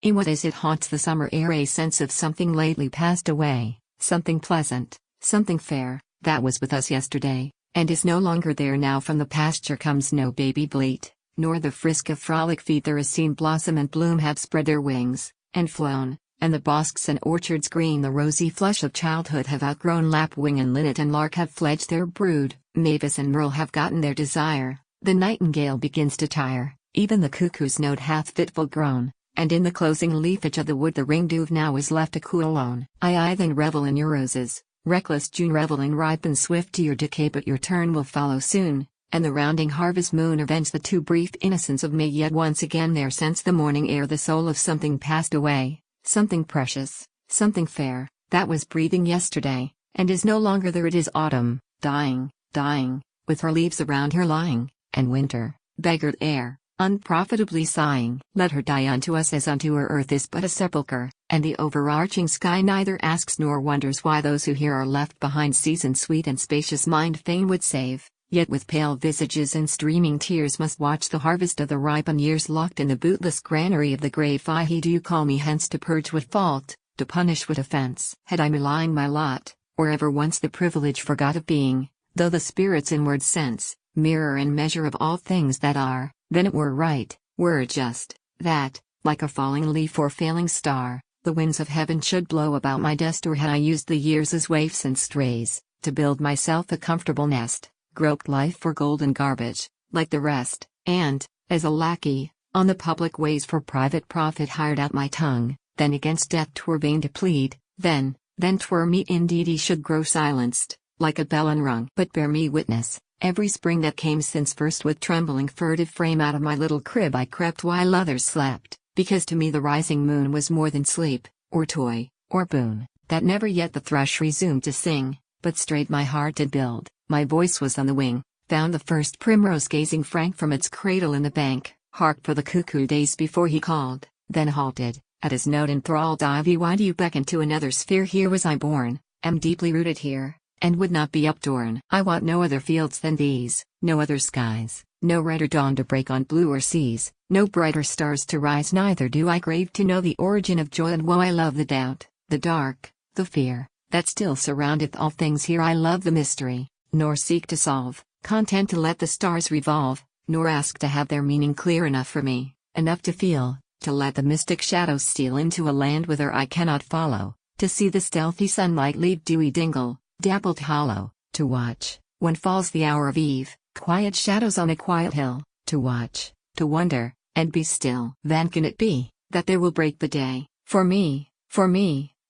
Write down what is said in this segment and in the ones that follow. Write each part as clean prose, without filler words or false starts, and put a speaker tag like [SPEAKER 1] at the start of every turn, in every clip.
[SPEAKER 1] In what is it haunts the summer air a sense of something lately passed away, something pleasant, something fair, that was with us yesterday, and is no longer there now. From the pasture comes no baby bleat, nor the frisk of frolic feet. There is seen blossom and bloom have spread their wings, and flown, and the bosks and orchards green. The rosy flush of childhood have outgrown lapwing, and linnet and lark have fledged their brood, mavis and merle have gotten their desire, the nightingale begins to tire, even the cuckoo's note hath fitful grown, and in the closing leafage of the wood the ringdove now is left to cool alone. I then revel in your roses, reckless June, reveling ripen swift to your decay, but your turn will follow soon, and the rounding harvest moon avenge the too brief innocence of May. Yet once again there scents the morning air the soul of something passed away, something precious, something fair, that was breathing yesterday, and is no longer there. It is autumn, dying, dying, with her leaves around her lying, and winter, beggared air, unprofitably sighing. Let her die. Unto us as unto her earth is but a sepulchre, and the overarching sky neither asks nor wonders why those who here are left behind. Season sweet and spacious mind fain would save, yet with pale visages and streaming tears must watch the harvest of the ripened years locked in the bootless granary of the grave. Fie, do you call me hence to purge what fault, to punish what offense? Had I maligned my lot, or ever once the privilege forgot of being, though the spirit's inward sense, mirror and measure of all things that are, then it were right, were just, that, like a falling leaf or failing star, the winds of heaven should blow about my dust. Or had I used the years as waifs and strays, to build myself a comfortable nest, groped life for gold and garbage, like the rest, and, as a lackey, on the public ways for private profit hired out my tongue, then against death 'twere vain to plead, then 'twere meet indeed he should grow silenced, like a bell unrung. But bear me witness, every spring that came since first with trembling furtive frame out of my little crib I crept while others slept, because to me the rising moon was more than sleep, or toy, or boon, that never yet the thrush resumed to sing, but straight my heart did build, my voice was on the wing, found the first primrose gazing frank from its cradle in the bank, harked for the cuckoo days before he called, then halted, at his note enthralled. Ivy, why do you beckon to another sphere? Here was I born, am deeply rooted here, and would not be uptorn. I want no other fields than these, no other skies, no redder dawn to break on bluer seas, no brighter stars to rise. Neither do I crave to know the origin of joy and woe. I love the doubt, the dark, the fear, that still surroundeth all things here. I love the mystery, nor seek to solve, content to let the stars revolve, nor ask to have their meaning clear enough for me, enough to feel, to let the mystic shadows steal into a land whither I cannot follow, to see the stealthy sunlight leave dewy dingle, dappled hollow, to watch, when falls the hour of eve, quiet shadows on a quiet hill, to watch, to wonder, and be still. Then can it be, that there will break the day, for me,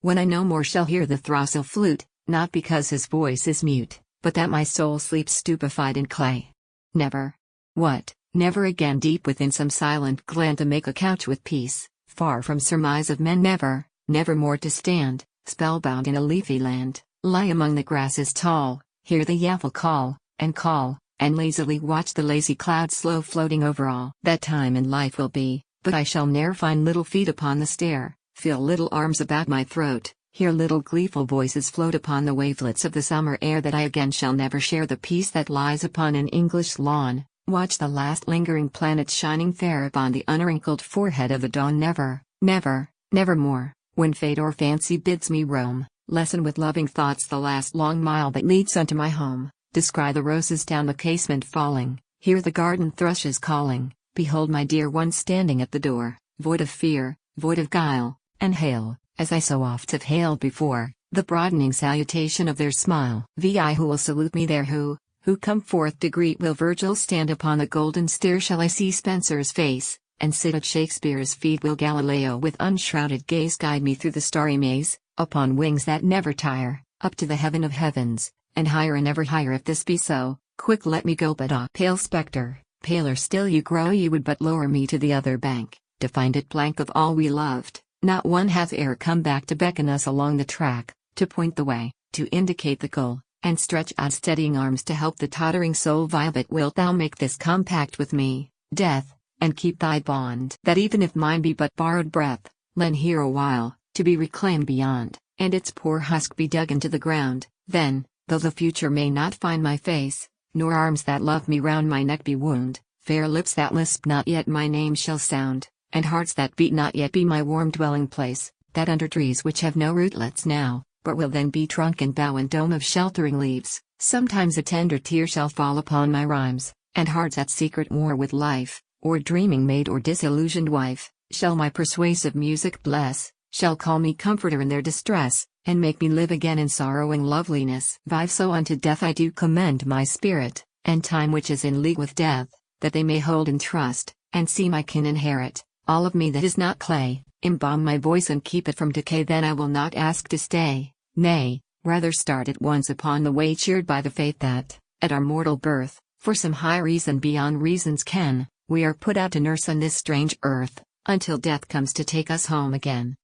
[SPEAKER 1] when I no more shall hear the throstle flute, not because his voice is mute, but that my soul sleeps stupefied in clay? Never. What, never again deep within some silent glen to make a couch with peace, far from surmise of men? Never, never more to stand, spellbound in a leafy land, lie among the grasses tall, hear the yaffle call, and lazily watch the lazy clouds slow floating over all. That time in life will be, but I shall ne'er find little feet upon the stair, feel little arms about my throat, hear little gleeful voices float upon the wavelets of the summer air. That I again shall never share the peace that lies upon an English lawn, watch the last lingering planets shining fair upon the unwrinkled forehead of the dawn. Never, never, never more, when fate or fancy bids me roam, lessen with loving thoughts the last long mile that leads unto my home, descry the roses down the casement falling, hear the garden thrushes calling, behold my dear one standing at the door, void of fear, void of guile, and hail, as I so oft have hailed before, the broadening salutation of their smile. Vi, who will salute me there? Who come forth to greet? Will Virgil stand upon the golden stair? Shall I see Spenser's face, and sit at Shakespeare's feet? Will Galileo with unshrouded gaze guide me through the starry maze, upon wings that never tire, up to the heaven of heavens, and higher and ever higher? If this be so, quick let me go. But ah, pale spectre, paler still you grow. You would but lower me to the other bank, to find it blank of all we loved. Not one hath e'er come back to beckon us along the track, to point the way, to indicate the goal, and stretch out steadying arms to help the tottering soul. But wilt thou make this compact with me, death, and keep thy bond? That even if mine be but borrowed breath, lend here a while, to be reclaimed beyond, and its poor husk be dug into the ground, then, though the future may not find my face, nor arms that love me round my neck be wound, fair lips that lisp not yet my name shall sound, and hearts that beat not yet be my warm dwelling place, that under trees which have no rootlets now, but will then be trunk and bough and dome of sheltering leaves, sometimes a tender tear shall fall upon my rhymes, and hearts at secret war with life, or dreaming maid or disillusioned wife, shall my persuasive music bless, shall call me comforter in their distress, and make me live again in sorrowing loveliness. Vive so unto death I do commend my spirit, and time which is in league with death, that they may hold in trust, and see my kin inherit, all of me that is not clay, embalm my voice and keep it from decay. Then I will not ask to stay, nay, rather start at once upon the way, cheered by the faith that, at our mortal birth, for some high reason beyond reason's ken, we are put out to nurse on this strange earth, until death comes to take us home again.